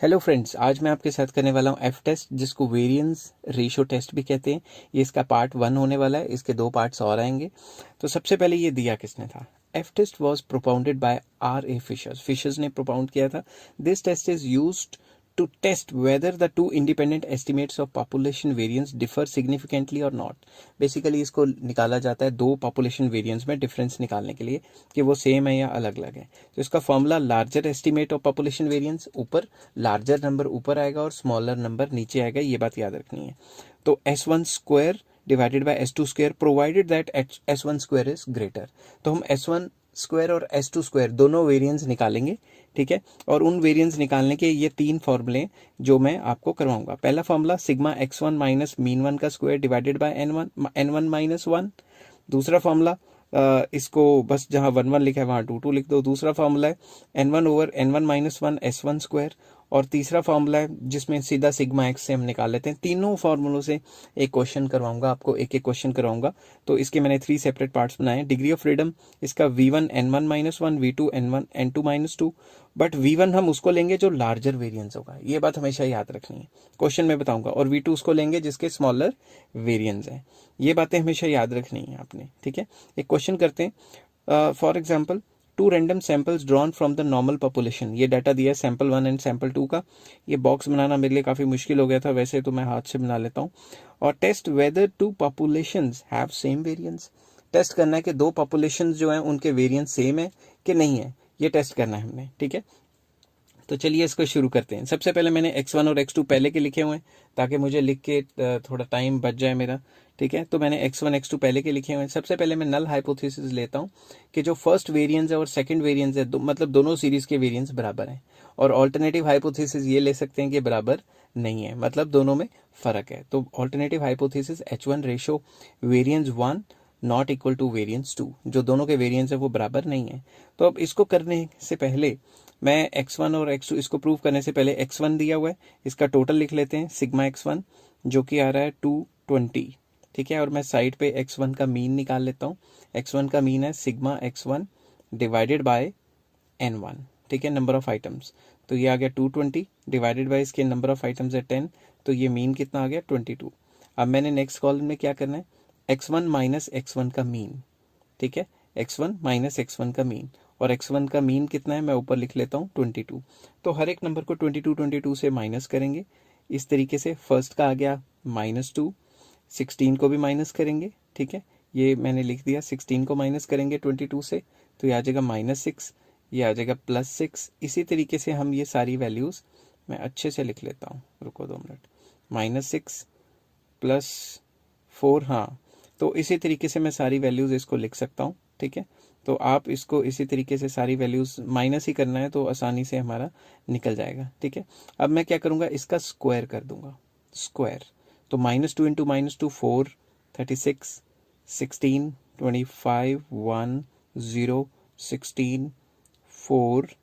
Hello friends, आज मैं आपके साथ करने वाला हूँ एफ टेस्ट, जिसको वेरिएंस रेशियो टेस्ट भी कहते हैं। ये इसका पार्ट 1 होने वाला है। इसके 2 पार्ट्स और आएंगे। तो सबसे पहले ये दिया किसने था? F test was propounded by R.A. Fisher's. Fisher's ने प्रोपाउंड किया था। This test is used to test whether the two independent estimates of population variance differ significantly or not। Basically इसको निकाला जाता है दो पॉपुलेशन वेरिएंस में डिफरेंस निकालने के लिए कि वो सेम है या अलग अलग है। तो इसका formula larger estimate of population variance, ऊपर लार्जर नंबर ऊपर आएगा और स्मॉलर नंबर नीचे आएगा, ये बात याद रखनी है। तो S1 square divided bye S2 square provided that S1 square is greater. तो हम S1 स्क्वायर और S2 स्क्वायर दोनों वेरिएंस निकालेंगे, ठीक है। और उन वेरिएंस निकालने के ये 3 फॉर्मूले जो मैं आपको करवाऊंगा। पहला formula sigma x1 minus mean one का square divided by n1 minus 1। दूसरा फॉर्मूला इसको बस जहां 1 1 लिखा है वहां 2 2 लिख दो। दूसरा फॉर्मूला है n1 over n1 minus 1 S1 square. और तीसरा फॉर्मूला है जिसमें सीधा सिग्मा एक्स से हम निकाल लेते हैं। तीनों फॉर्मूलों से एक क्वेश्चन करवाऊंगा आपको, एक एक क्वेश्चन करवाऊंगा। तो इसके मैंने 3 सेपरेट पार्ट्स बनाए। डिग्री ऑफ फ्रीडम इसका V1 n1 minus 1, V2 n1 n2 minus 2। But V1 हम उसको लेंगे जो लार्जर वेरिएंस होगा, ये बात हमेशा याद रखनी है, क्वेश्चन में बताऊंगा। और V2 उसको लेंगे जिसके स्मॉलर वेरिएंस है। ये बातें हमेशा याद रखनी है आपने, ठीक है। एक क्वेश्चन करते हैं। For example, 2 random samples drawn from the normal population. ये डाटा दिया है सैंपल 1 एंड सैंपल 2 का। ये बॉक्स बनाना मेरे लिए काफ़ी मुश्किल हो गया था, वैसे तो मैं हाथ से बना लेता हूँ। और test whether 2 populations have same variance. Test करना है कि 2 पॉपुलेशंस जो हैं उनके वेरिएंस सेम है कि नहीं है, ये टेस्ट करना है हमने, ठीक है। तो चलिए इसको शुरू करते हैं। सबसे पहले मैंने x1 और x2 पहले के लिखे हुए हैं ताकि मुझे लिख के थोड़ा टाइम बच जाए मेरा, ठीक है। तो मैंने x1 x2 पहले के लिखे हुए हैं। सबसे पहले मैं नल हाइपोथेसिस लेता हूं कि जो फर्स्ट वेरिएंस है और सेकंड वेरिएंस है, मतलब दोनों सीरीज के वेरिएंस बराबर हैं। और ऑल्टरनेटिव हाइपोथेसिस ये ले सकते हैं कि बराबर नहीं है, मतलब दोनों में फर्क है। तो alternative hypothesis H1 ratio variance 1 not equal to variance 2, जो दोनों के वेरिएंस है वो बराबर नहीं है। तो अब इसको करने से पहले मैं x1 और x2 इसको प्रूव करने से पहले x1 दिया हुआ है, इसका टोटल लिख लेते हैं सिग्मा x1 जो कि आ रहा है 220, ठीक है। और मैं साइड पे x1 का मीन निकाल लेता हूँ। x1 का मीन है sigma x1 divided by n1, ठीक है, नंबर ऑफ आइटम्स। तो ये आ गया 220 डिवाइडेड बाय इसके नंबर ऑफ आइटम्स है 10, तो ये मीन कितना आ गया 22। अब मैंने नेक्स्ट कॉलम में क्या करना है, x1 माइनस x1 का मीन, ठीक है, x1 माइनस x1 का मीन। और x1 का मीन कितना है मैं ऊपर लिख लेता हूँ 22। तो हर एक नंबर को 22 से माइनस करेंगे इस तरीके से। फर्स्ट का आ गया -2, 16 को भी माइनस करेंगे, ठीक है, ये मैंने लिख दिया। 16 को माइनस करेंगे 22 से तो ये आ जाएगा -6, ये आ जाएगा +6। इसी तरीके से हम ये सारी वैल्यूज मैं अच्छे से लिख लेता हूँ, रुको 2 मिनट। -6 +4, हाँ, तो इसी तरीके से मैं सारी वैल्यूज इसको लिख सकता हूँ, ठीक है। तो आप इसको इसी तरीके से सारी वैल्यूज माइनस ही करना है तो आसानी से हमारा निकल जाएगा, ठीक है। अब मैं क्या करूंगा, इसका स्क्वायर कर दूंगा, स्क्वायर। तो -2 इंटू -2 4, 36, 16, 25, 1, 0, 16, 4,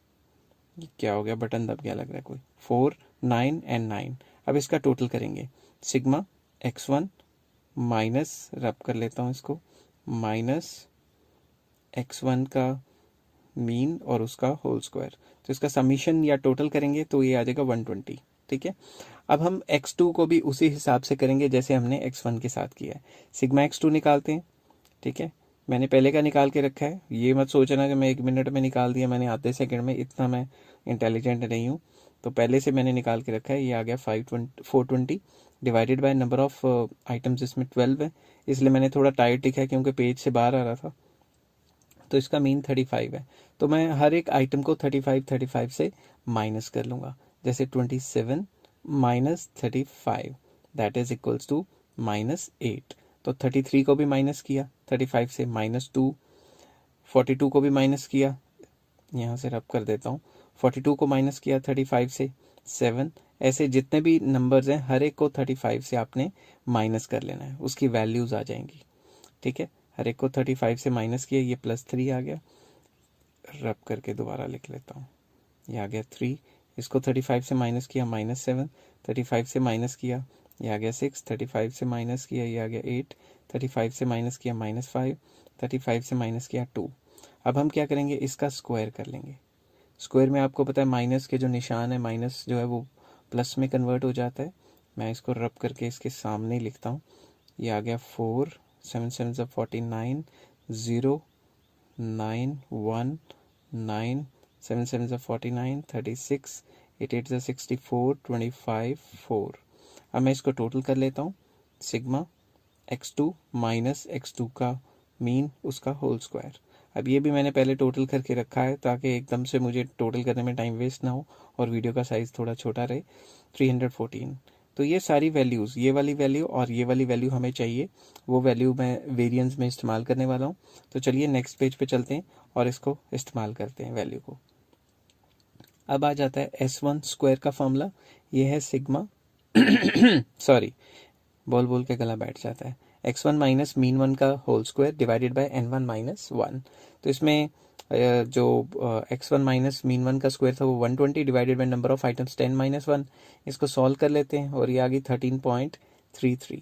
क्या हो गया, बटन दब गया लग रहा है कोई, 4, 9 एंड 9। अब इसका टोटल करेंगे, सिग्मा x1 माइनस, रब कर लेता हूँ इसको, माइनस x1 का मीन और उसका होल स्क्वायर। तो इसका समीशन या टोटल करेंगे तो ये आ जाएगा 120, ठीक है। अब हम x2 को भी उसी हिसाब से करेंगे जैसे हमने x1 के साथ किया है। सिग्मा x2 निकालते हैं, ठीक है। मैंने पहले का निकाल के रखा है, ये मत सोचना कि मैं 1 मिनट में निकाल दिया, मैंने आधे सेकंड में, इतना मैं इंटेलिजेंट नहीं हूँ। तो पहले से मैंने निकाल के रखा है। ये आ गया 420 divided by number of items, इसमें 12 है, इसलिए मैंने थोड़ा टाइट लिखा है क्योंकि पेज से बाहर आ रहा था। तो इसका मीन 35 है। तो मैं हर एक आइटम को 35 से माइनस कर लूंगा। जैसे 27 minus 35 that is equals to -8। तो 33 को भी माइनस किया 35 से, -2, 42 को भी माइनस किया, यहाँ से रब कर देता हूँ, 42 को माइनस किया 35 से, 7। ऐसे जितने भी नंबर्स हैं हर एक को 35 से आपने माइनस कर लेना है, उसकी वैल्यूज आ जाएंगी, ठीक है। हर एक को 35 से माइनस किया, ये +3 आ गया, रब करके दोबारा लिख लेता हूँ, ये आ गया 3। इसको 35 से माइनस किया -7, 35 से माइनस किया ये आ गया 6, 35 से माइनस किया ये आ गया 8, 35 से माइनस किया -5, 35 से माइनस किया 2। अब हम क्या करेंगे, इसका स्क्वायर कर लेंगे। स्क्वायर में आपको पता है माइनस के जो निशान है, माइनस जो है वो प्लस में कन्वर्ट हो जाता है। मैं इसको रब करके इसके सामने लिखता हूँ। ये आ गया 4, 7 7 ज़ा 49, 0 9 1 9, 7 7 ज़ा 49, 36, 8 8 ज़ा 64, 25 4। अब मैं इसको टोटल कर लेता हूँ। सिग्मा x2 माइनस x2 का मीन, उसका होल स्क्वायर। अब ये भी मैंने पहले टोटल करके रखा है ताकि एकदम से मुझे टोटल करने में टाइम वेस्ट ना हो और वीडियो का साइज़ थोड़ा छोटा रहे। 314। तो ये सारी वैल्यूज़, ये वाली वैल्यू और ये वाली वैल्यू हमें चाहिए, वो वैल्यू मैं वेरिएंस में इस्तेमाल करने वाला हूँ। तो चलिए नेक्स्ट पेज पे चलते हैं और इसको इस्तेमाल करते हैं वैल्यू को। अब आ जाता है S1 स्क्वायर का फॉर्मूला। ये है सिग्मा सॉरी, बोल बोल के गला बैठ जाता है। x1 माइनस मीन वन का whole square divided by n1 minus 1। तो इसमें जो x1 माइनस मीन वन का स्क्वायर था वो 120 divided by number of items 10 minus 1। इसको सॉल्व कर लेते हैं और ये आ गई 13.33।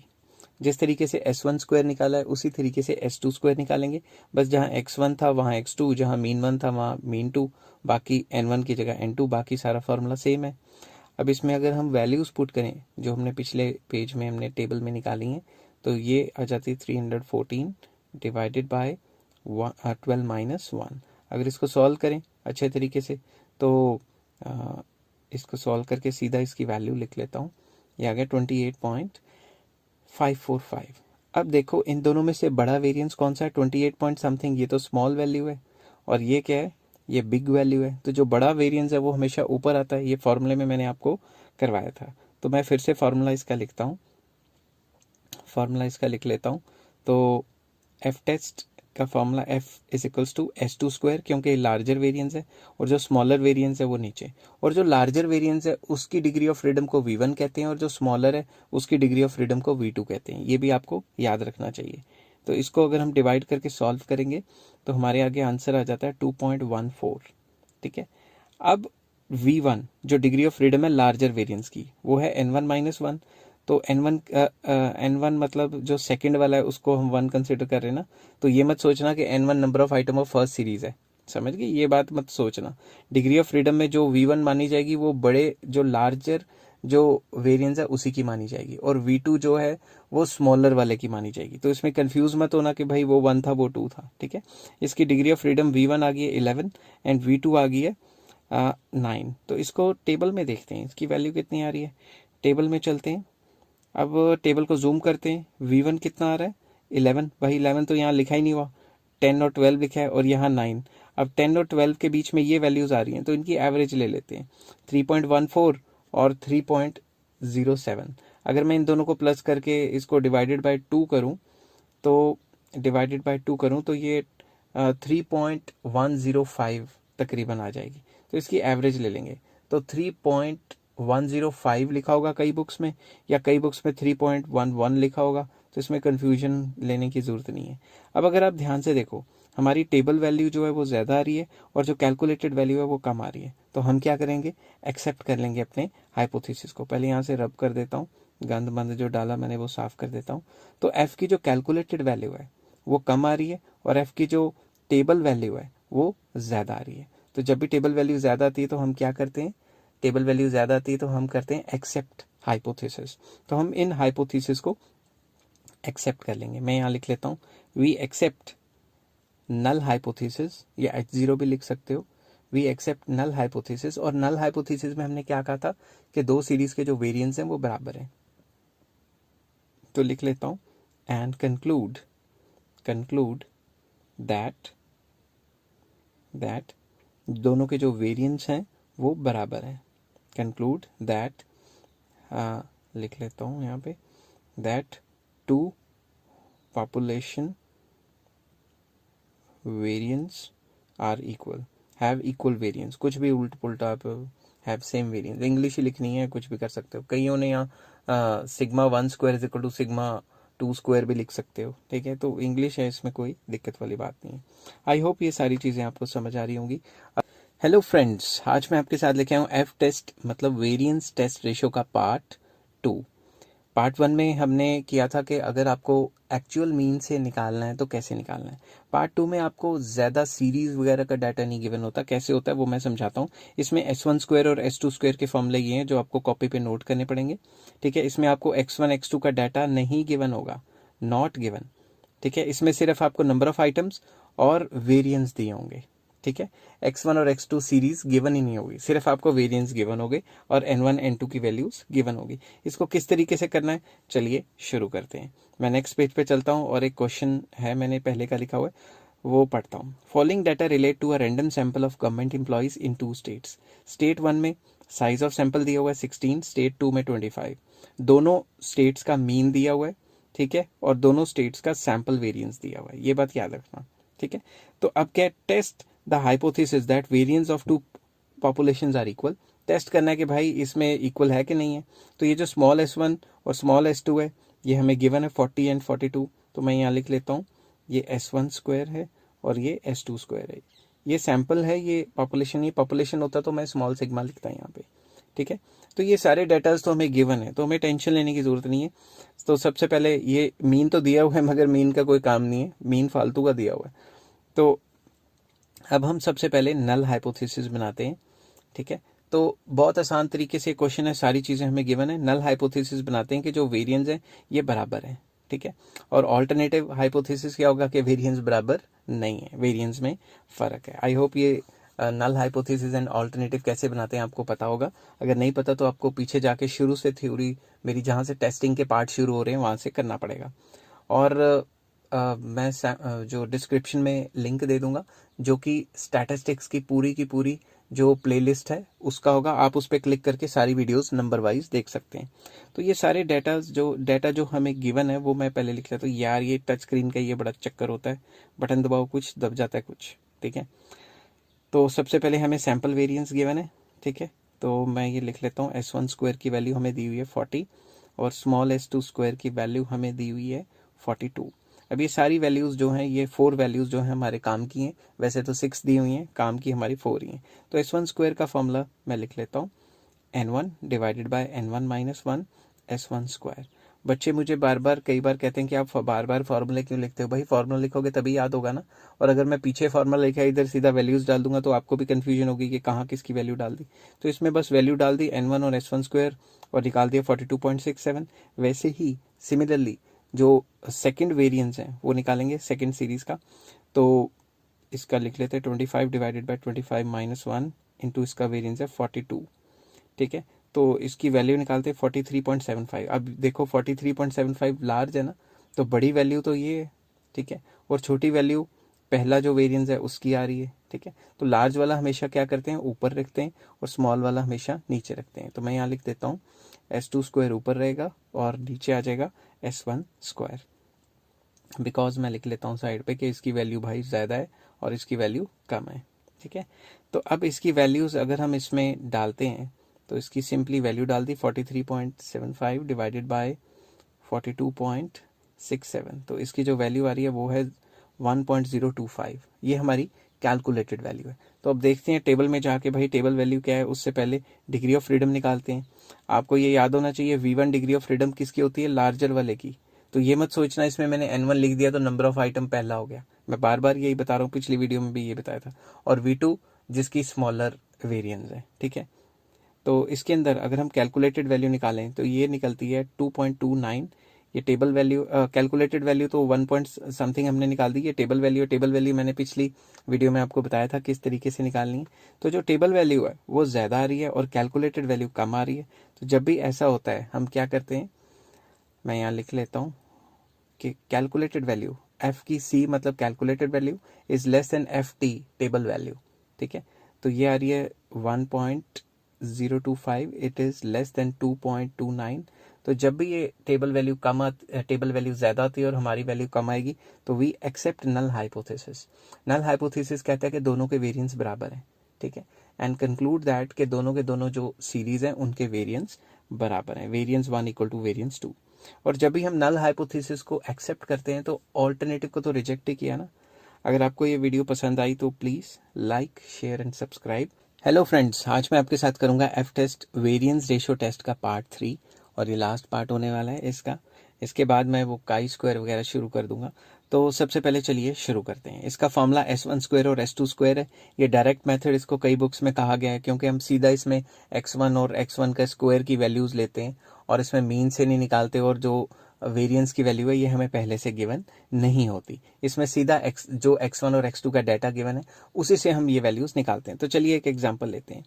जिस तरीके से S1 स्क्वायर निकाला है उसी तरीके से S2 स्क्वायर निकालेंगे। बस जहाँ x1 था वहाँ x2, जहाँ मीन वन था वहाँ मीन टू, बाकी n1 की जगह n2, बाकी सारा फार्मूला सेम है। अब इसमें अगर हम वैल्यूज़ पुट करें जो हमने पिछले पेज में हमने टेबल में निकाली हैं, तो ये आ जाती है 314 डिवाइडेड बाय 12 माइनस 1। अगर इसको सॉल्व करें अच्छे तरीके से तो इसको सॉल्व करके सीधा इसकी वैल्यू लिख लेता हूँ। ये आ गया 28.545। अब देखो इन दोनों में से बड़ा वेरिएंस कौन सा है? 28 पॉइंट समथिंग, ये तो स्मॉल वैल्यू है और ये क्या है? ये बिग वैल्यू है। तो जो बड़ा वेरिएंस है वो हमेशा ऊपर आता है। ये फॉर्मूले में मैंने आपको करवाया था। तो मैं फिर से फार्मूला इसका लिखता हूँ, फार्मूला इसका लिख लेता हूँ। तो एफ टेस्ट का formula f is equals to S2 square, क्योंकि लार्जर वेरिएंस है और जो स्मॉलर वेरिएंस है वो नीचे, और जो लार्जर वेरिएंस है उसकी डिग्री ऑफ फ्रीडम को V1 कहते हैं और जो स्मॉलर है उसकी डिग्री ऑफ फ्रीडम को V2 कहते हैं। ये भी आपको याद रखना चाहिए। तो इसको अगर हम डिवाइड करके सॉल्व करेंगे तो हमारे आगे आंसर आ जाता है 2.14। ठीक है। अब V1 जो डिग्री ऑफ फ्रीडम है लार्जर वेरिएंस की वो है n1 माइनस 1। तो n1 मतलब जो सेकंड वाला है उसको हम 1 कंसिडर कर रहे हैं ना। तो ये मत सोचना कि n1 number of item of first series है, समझ गए? ये बात मत सोचना। डिग्री ऑफ फ्रीडम में जो V1 मानी जाएगी वो बड़े जो लार्जर जो वेरिएंस है उसी की मानी जाएगी, और V2 जो है वो स्मॉलर वाले की मानी जाएगी। तो इसमें कंफ्यूज मत होना कि भाई वो 1 था वो 2 था। ठीक है। इसकी डिग्री ऑफ फ्रीडम V1 आ गई है 11 एंड V2 आ गई है 9। तो इसको टेबल में देखते हैं इसकी वैल्यू कितनी आ रही है। टेबल में चलते हैं। अब टेबल को जूम करते हैं। V1 कितना आ रहा है? 11। भाई 11 तो यहाँ लिखा ही नहीं हुआ, 10 और 12 लिखा है और यहाँ 9। अब 10 और 12 के बीच में ये वैल्यूज आ रही हैं तो इनकी एवरेज ले लेते हैं, 3.14 और 3.07। अगर मैं इन दोनों को प्लस करके इसको डिवाइडेड बाय 2 करूँ तो ये 3.105 तकरीबन आ जाएगी। तो इसकी एवरेज ले लेंगे तो 3.105 लिखा होगा कई बुक्स में, या कई बुक्स में 3.11 लिखा होगा। तो इसमें कंफ्यूजन लेने की ज़रूरत नहीं है। अब अगर आप ध्यान से देखो हमारी टेबल वैल्यू जो है वो ज़्यादा आ रही है और जो कैलकुलेटेड वैल्यू है वो कम आ रही है। तो हम क्या करेंगे? एक्सेप्ट कर लेंगे अपने हाइपोथेसिस को। पहले यहाँ से रब कर देता हूँ, गंद बंद जो डाला मैंने वो साफ़ कर देता हूँ। तो एफ़ की जो कैलकुलेटेड वैल्यू है वो कम आ रही है और एफ़ की जो टेबल वैल्यू है वो ज़्यादा आ रही है। तो जब भी टेबल वैल्यू ज़्यादा आती है तो हम क्या करते हैं? टेबल वैल्यू ज़्यादा आती है तो हम करते हैं एक्सेप्ट हाइपोथेसिस। तो हम इन हाइपोथेसिस को एक्सेप्ट कर लेंगे। मैं यहाँ लिख लेता हूँ, वी एक्सेप्ट नल हाइपोथेसिस, या H0 भी लिख सकते हो। वी एक्सेप्ट नल हाइपोथेसिस, और नल हाइपोथेसिस में हमने क्या कहा था कि दो सीरीज के जो वेरिएंस हैं वो बराबर हैं। तो लिख लेता हूँ, एंड कंक्लूड दैट दोनों के जो वेरिएंस हैं वो बराबर हैं। कंक्लूड दैट, लिख लेता हूँ यहाँ पे, that two population variance are equal, have equal variance. कुछ भी उल्ट पुल्टा आप हैव सेम वेरिएंस, इंग्लिश ही लिखनी है, कुछ भी कर सकते हो। कईयों ने यहाँ sigma 1 square is equal to sigma 2 square भी लिख सकते हो। ठीक है। तो इंग्लिश है, इसमें कोई दिक्कत वाली बात नहीं है। आई होप ये सारी चीज़ें आपको समझ आ रही होंगी। हेलो फ्रेंड्स, आज मैं आपके साथ लेके आया हूँ एफ टेस्ट मतलब वेरिएंस टेस्ट रेशो का पार्ट 2। पार्ट 1 में हमने किया था कि अगर आपको एक्चुअल मीन से निकालना है तो कैसे निकालना है। पार्ट 2 में आपको ज़्यादा सीरीज़ वगैरह का डाटा नहीं गिवन होता, कैसे होता है वो मैं समझाता हूँ। इसमें S1 स्क्वायर और S2 स्क्वायर के फॉर्मूले ये हैं जो आपको कॉपी पे नोट करने पड़ेंगे, ठीक है। इसमें आपको X1 X2 का डाटा नहीं गिवन होगा, नॉट गिवन, ठीक है। इसमें सिर्फ आपको नंबर ऑफ आइटम्स और वेरिएंस दिए होंगे, ठीक है। X1 और X2 सीरीज गिवन ही नहीं होगी, सिर्फ आपको वेरिएंस गिवन होंगे और N1 N2 की वैल्यूज गिवन होगी। इसको किस तरीके से करना है, चलिए शुरू करते हैं। मैं नेक्स्ट पेज पे चलता हूँ और एक क्वेश्चन है, मैंने पहले का लिखा हुआ है वो पढ़ता हूँ। Following data relate to a random sample of government employees in 2 states. State 1 में साइज ऑफ सैंपल दिया हुआ है 16, स्टेट 2 में 25। दोनों स्टेट्स का मीन दिया हुआ है, ठीक है, और दोनों स्टेट्स का सैंपल वेरिएंस दिया हुआ है, ये बात याद रखना, ठीक है। तो अब क्या, test the hypothesis that variance of 2 populations are equal. Test करना है कि भाई इसमें इक्वल है कि नहीं है। तो ये जो स्मॉल S1 और स्मॉल S2 है ये हमें गिवन है 40 एंड 42, तो मैं यहाँ लिख लेता हूँ ये S1 स्क्वायर है और ये S2 स्क्वायर है। ये सैंपल है, ये पॉपुलेशन, ये पॉपुलेशन होता तो मैं स्मॉल सिग्मा लिखता यहाँ पे, ठीक है। तो ये सारे डाटाज तो हमें गिवन है, तो हमें टेंशन लेने की जरूरत नहीं है। तो सबसे पहले ये मीन तो दिया हुआ है मगर मीन का कोई काम नहीं है, मीन फालतू का दिया हुआ है। तो अब हम सबसे पहले नल हाइपोथेसिस बनाते हैं, ठीक है। तो बहुत आसान तरीके से क्वेश्चन है, सारी चीज़ें हमें गिवन है। नल हाइपोथेसिस बनाते हैं कि जो वेरिएंस है ये बराबर है, ठीक है। और ऑल्टरनेटिव हाइपोथेसिस क्या होगा कि वेरिएंस बराबर नहीं है, वेरिएंस में फ़र्क है। आई होप ये नल हाइपोथेसिस एंड ऑल्टरनेटिव कैसे बनाते हैं आपको पता होगा। अगर नहीं पता तो आपको पीछे जाके शुरू से थ्योरी मेरी जहाँ से टेस्टिंग के पार्ट शुरू हो रहे हैं वहाँ से करना पड़ेगा। और मैं जो डिस्क्रिप्शन में लिंक दे दूंगा जो कि स्टैटिस्टिक्स की पूरी जो प्लेलिस्ट है उसका होगा, आप उस पर क्लिक करके सारी वीडियोस नंबर वाइज देख सकते हैं। तो ये सारे डाटा जो हमें गिवन है वो मैं पहले लिख लेता हूँ। यार ये टच स्क्रीन का ये बड़ा चक्कर होता है, बटन दबाओ कुछ दब जाता है कुछ, ठीक है। तो सबसे पहले हमें सैंपल वेरिएंस गिवन है, ठीक है। तो मैं ये लिख लेता हूँ S1 स्क्वायर की वैल्यू हमें दी हुई है 40 और स्मॉल S2 स्क्वायर की वैल्यू हमें दी हुई है 42। अब ये सारी वैल्यूज़ जो हैं, ये 4 वैल्यूज़ जो हैं हमारे काम की हैं, वैसे तो 6 दी हुई हैं, काम की हमारी 4 ही हैं। तो S1 स्क्वायर का फॉर्मूला मैं लिख लेता हूँ N1 divided by N1 minus 1 S1 square. बच्चे मुझे बार बार कई बार कहते हैं कि आप बार बार फार्मूले क्यों लिखते हो। भाई फार्मूला लिखोगे तभी याद होगा ना, और अगर मैं पीछे फार्मूला लिखा इधर सीधा वैल्यूज़ डाल दूंगा तो आपको भी कन्फ्यूजन होगी कि कहाँ किसकी वैल्यू डाल दी। तो इसमें बस वैल्यू डाल दी N1 और S1 स्क्वायर और निकाल दिया 42.67। वैसे ही सिमिलरली जो सेकंड वेरिएंस है वो निकालेंगे सेकंड सीरीज़ का। तो इसका लिख लेते हैं 25 डिवाइडेड बाय 25 माइनस 1 इंटू इसका वेरिएंस है 42, ठीक है। तो इसकी वैल्यू निकालते हैं 43.75। अब देखो 43.75 लार्ज है ना, तो बड़ी वैल्यू तो ये है, ठीक है, और छोटी वैल्यू पहला जो वेरिएंस है उसकी आ रही है, ठीक है। तो लार्ज वाला हमेशा क्या करते हैं, ऊपर रखते हैं, और स्मॉल वाला हमेशा नीचे रखते हैं। तो मैं यहाँ लिख देता हूँ S2 स्क्वायर ऊपर रहेगा और नीचे आ जाएगा S1 स्क्वायर, बिकॉज मैं लिख लेता हूँ साइड पे कि इसकी वैल्यू भाई ज़्यादा है और इसकी वैल्यू कम है, ठीक है। तो अब इसकी वैल्यूज़ अगर हम इसमें डालते हैं तो इसकी सिंपली वैल्यू डाल दी 43.75 डिवाइडेड बाय 42.67। तो इसकी जो वैल्यू आ रही है वो है 1.025। ये हमारी कैलकुलेटेड वैल्यू है। तो अब देखते हैं टेबल में जाके, भाई टेबल वैल्यू क्या है, उससे पहले डिग्री ऑफ फ्रीडम निकालते हैं। आपको ये याद होना चाहिए V1 डिग्री ऑफ फ्रीडम किसकी होती है, लार्जर वाले की। तो ये मत सोचना इसमें मैंने N1 लिख दिया तो नंबर ऑफ आइटम पहला हो गया, मैं बार बार यही बता रहा हूँ, पिछली वीडियो में भी ये बताया था। और V2 जिसकी स्मॉलर वेरिएंस है, ठीक है। तो इसके अंदर अगर हम कैलकुलेटेड वैल्यू निकालें तो ये निकलती है 2.29। ये टेबल वैल्यू, कैलकुलेटेड वैल्यू तो 1 पॉइंट समथिंग हमने निकाल दी। ये टेबल वैल्यू मैंने पिछली वीडियो में आपको बताया था किस तरीके से निकालनी है। तो जो टेबल वैल्यू है वो ज़्यादा आ रही है और कैलकुलेटेड वैल्यू कम आ रही है। तो जब भी ऐसा होता है हम क्या करते हैं, मैं यहाँ लिख लेता हूँ कि कैलकुलेटेड वैल्यू एफ की सी मतलब calculated value is less than FT table value, ठीक है। तो ये आ रही है 1.025, इट इज़ लेस देन 2.29। तो जब भी ये टेबल वैल्यू ज़्यादा आती है और हमारी वैल्यू कम आएगी तो we accept null hypothesis. Null hypothesis कहता है कि दोनों के वेरिएंस बराबर हैं, ठीक है, एंड कंक्लूड दैट के दोनों जो सीरीज हैं उनके वेरिएंस बराबर हैं, वेरिएंस 1 इक्वल टू वेरिएंस 2। और जब भी हम नल हाइपोथेसिस को एक्सेप्ट करते हैं तो ऑल्टरनेटिव को तो रिजेक्ट ही किया ना। अगर आपको ये वीडियो पसंद आई तो please like, share and subscribe. Hello friends, आज मैं आपके साथ करूंगा F test variance ratio test का पार्ट 3 और ये लास्ट पार्ट होने वाला है इसका। इसके बाद मैं वो काई स्क्वायर वगैरह शुरू कर दूंगा। तो सबसे पहले चलिए शुरू करते हैं। इसका फॉर्मूला S1 स्क्वायर और S2 स्क्वायर है। ये डायरेक्ट मेथड इसको कई बुक्स में कहा गया है, क्योंकि हम सीधा इसमें x1 और x1 का स्क्वायर की वैल्यूज़ लेते हैं और इसमें मीन से नहीं निकालते, और जो वेरिएंस की वैल्यू है ये हमें पहले से गिवन नहीं होती। इसमें सीधा जो x1 और x2 का डाटा गिवन है उसी से हम ये वैल्यूज़ निकालते हैं। तो चलिए एक एग्जाम्पल लेते हैं।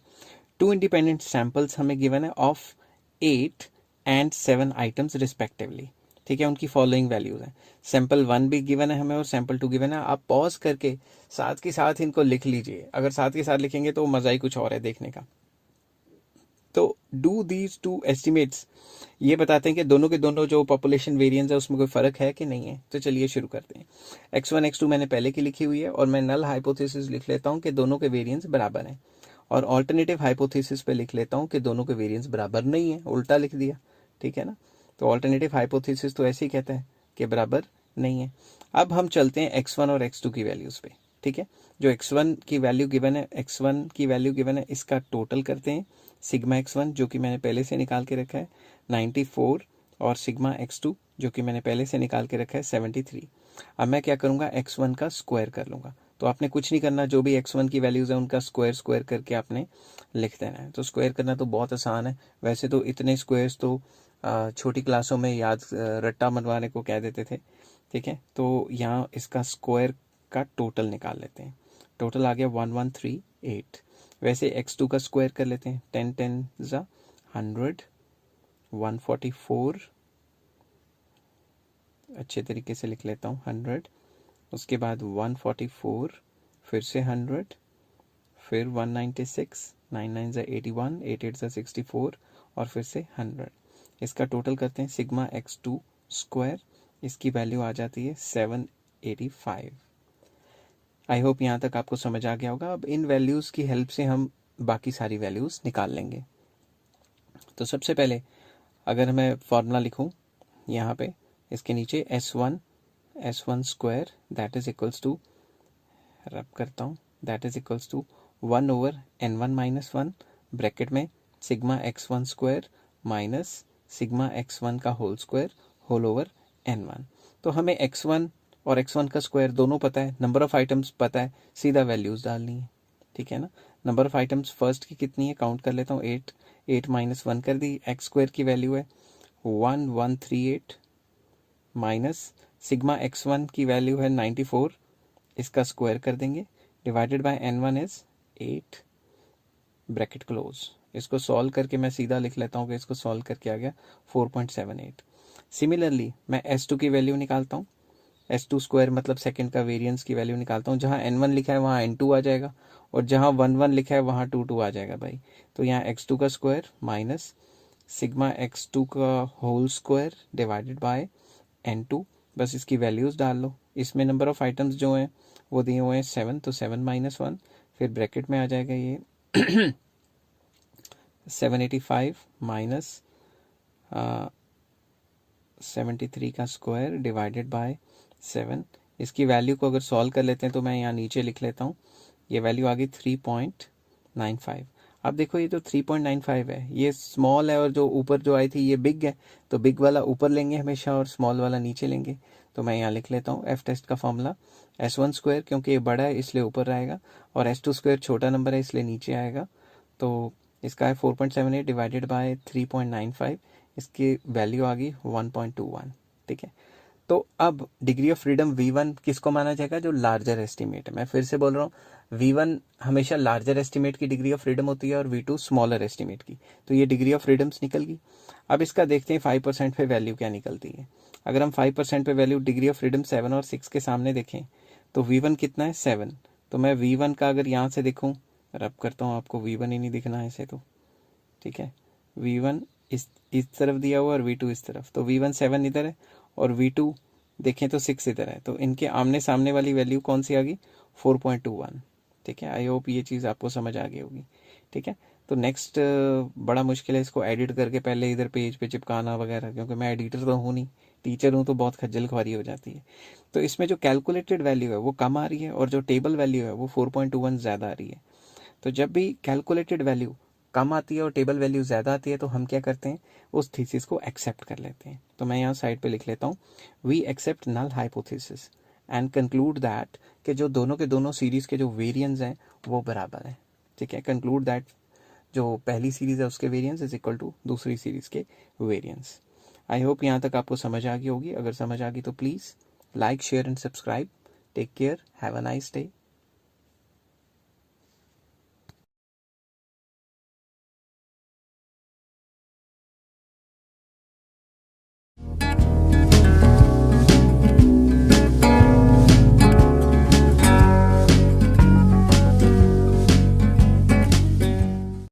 2 इंडिपेंडेंट सैंपल्स हमें गिवन है ऑफ 8 एंड 7 आइटम्स रिस्पेक्टिवली। ठीक है, उनकी फॉलोइंग वैल्यूज हैं। सैंपल 1 भी गिवन है हमें और सैंपल 2 गिवन है। आप पॉज करके साथ के साथ इनको लिख लीजिए। अगर साथ के साथ लिखेंगे तो मजा ही कुछ और है देखने का। तो डू दीज टू एस्टिमेट्स ये बताते हैं कि दोनों के दोनों जो पॉपुलेशन वेरिएंस है उसमें कोई फर्क है कि नहीं है। तो चलिए शुरू करते हैं। x1 x2 मैंने पहले की लिखी हुई है और मैं नल हाइपोथेसिस लिख लेता हूँ कि दोनों के वेरिएंस बराबर हैं, और ऑल्टरनेटिव हाइपोथेसिस पे लिख लेता हूँ कि दोनों के वेरिएंस बराबर नहीं है, उल्टा लिख दिया। ठीक है ना। तो ऑल्टरनेटिव हाइपोथेसिस तो ऐसे ही कहता है कि बराबर नहीं है। अब हम चलते हैं x1 और x2 की वैल्यूज पे। ठीक है, जो x1 की वैल्यू गिवन है, x1 की वैल्यू गिवन है, इसका टोटल करते हैं। सिग्मा x1 जो कि मैंने पहले से निकाल के रखा है 94, और सिग्मा x2 जो कि मैंने पहले से निकाल के रखा है 73। अब मैं क्या करूँगा, x1 का स्क्वायर कर लूँगा। तो आपने कुछ नहीं करना, जो भी x1 की वैल्यूज़ है उनका स्क्वायर करके आपने लिख देना है। तो स्क्वायर करना तो बहुत आसान है। वैसे तो इतने स्क्वायर्स तो छोटी क्लासों में याद रट्टा मनवाने को कह देते थे। ठीक है, तो यहाँ इसका स्क्वायर का टोटल निकाल लेते हैं। टोटल आ गया 1138। वैसे x2 का स्क्वायर कर लेते हैं। 10 10 ज़ा 100, 144 अच्छे तरीके से लिख लेता हूँ 100, उसके बाद 144, फिर से 100, फिर 196, 9 9 ज़ा 81, 8 8 ज़ा 64, और फिर से 100। इसका टोटल करते हैं। सिग्मा x2 स्क्वायर, इसकी वैल्यू आ जाती है 785। आई होप यहाँ तक आपको समझ आ गया होगा। अब इन वैल्यूज़ की हेल्प से हम बाकी सारी वैल्यूज़ निकाल लेंगे। तो सबसे पहले अगर मैं फॉर्मूला लिखूँ यहाँ पे, इसके नीचे S1 square that is equals to, rub करता हूँ, that is equals to 1 over n1 minus 1 bracket में sigma x1 square minus sigma x1 का whole square whole over n1। तो हमें x1 और x1 का स्क्वायर दोनों पता है, नंबर ऑफ आइटम्स पता है, सीधा वैल्यूज़ डालनी है। ठीक है ना। नंबर ऑफ आइटम्स फर्स्ट की कितनी है, काउंट कर लेता हूँ, 8 8 माइनस 1 कर दी। x स्क्वायर की वैल्यू है 1138 माइनस सिग्मा x1 की वैल्यू है 94, इसका स्क्वायर कर देंगे, divided by n1 is 8 bracket close. इसको सॉल्व करके मैं सीधा लिख लेता हूँ कि इसको सॉल्व करके आ गया 4.78। सिमिलरली मैं S2 की वैल्यू निकालता हूँ। S2 स्क्वायर मतलब सेकंड का वेरिएंस की वैल्यू निकालता हूँ। जहाँ n1 लिखा है वहाँ n2 आ जाएगा, और जहाँ 1 1 लिखा है वहाँ 2 2 आ जाएगा भाई। तो यहाँ x2 का स्क्वायर माइनस सिग्मा x2 का whole square divided bye n2, बस इसकी वैल्यूज़ डाल लो। इसमें नंबर ऑफ आइटम्स जो हैं वो दिए हुए हैं 7, तो 7 माइनस 1, फिर ब्रैकेट में आ जाएगा ये 785 माइनस 73 का स्क्वायर डिवाइडेड बाय 7। इसकी वैल्यू को अगर सॉल्व कर लेते हैं तो मैं यहाँ नीचे लिख लेता हूँ, ये वैल्यू आ गई 3.95। अब देखो ये तो 3.95 है, ये स्मॉल है, और जो ऊपर जो आई थी ये बिग है, तो बिग वाला ऊपर लेंगे हमेशा और स्मॉल वाला नीचे लेंगे। तो मैं यहाँ लिख लेता हूँ एफ टेस्ट का फॉर्मूला S1 स्क्वायर, क्योंकि ये बड़ा है इसलिए ऊपर आएगा, और S2 स्क्वायर छोटा नंबर है इसलिए नीचे आएगा। तो इसका है 4.78 डिवाइडेड बाय 3.95, इसकी वैल्यू आ गई 1.21। ठीक है, तो अब डिग्री ऑफ फ्रीडम V1 किसको माना जाएगा, जो लार्जर एस्टिमेट है। मैं फिर से बोल रहा हूँ, V1 हमेशा लार्जर एस्टिमेट की डिग्री ऑफ फ्रीडम होती है और V2 स्मॉलर एस्टिमेट की। तो ये डिग्री ऑफ फ्रीडम्स निकल गई। अब इसका देखते हैं 5% पे वैल्यू क्या निकलती है। अगर हम 5% पे वैल्यू डिग्री ऑफ फ्रीडम 7 और 6 के सामने देखें तो V1 कितना है, 7। तो मैं V1 का अगर यहाँ से देखूँ, रब करता हूँ, आपको V1 ही नहीं दिखना है ऐसे तो। ठीक है, V1 इस तरफ दिया हुआ और V2 इस तरफ, तो V1 7 इधर है और V2 देखें तो 6 इधर है। तो इनके आमने सामने वाली वैल्यू कौन सी आ गई, 4.21। ठीक है, आई होप ये चीज़ आपको समझ आ गई होगी। ठीक है, तो नेक्स्ट बड़ा मुश्किल है इसको एडिट करके पहले इधर पेज पे चिपकाना वगैरह, क्योंकि मैं एडिटर तो हूँ नहीं, टीचर हूँ, तो बहुत खज्जल ख्वारी हो जाती है। तो इसमें जो कैलकुलेटेड वैल्यू है वो कम आ रही है और जो टेबल वैल्यू है वो 4.21 ज़्यादा आ रही है। तो जब भी कैलकुलेटेड वैल्यू कम आती है और टेबल वैल्यू ज़्यादा आती है तो हम क्या करते हैं, उस थीसिस को एक्सेप्ट कर लेते हैं। तो मैं यहाँ साइड पे लिख लेता हूँ, we accept null hypothesis and conclude that कि जो दोनों के दोनों सीरीज़ के जो वेरिएंस हैं वो बराबर हैं। ठीक है, कंक्लूड दैट जो पहली सीरीज़ है उसके वेरिएंस इज इक्वल टू दूसरी सीरीज़ के वेरिएंस। आई होप यहाँ तक आपको समझ आ गई होगी। अगर समझ आ गई तो please like, share and subscribe. Take care, have a nice day.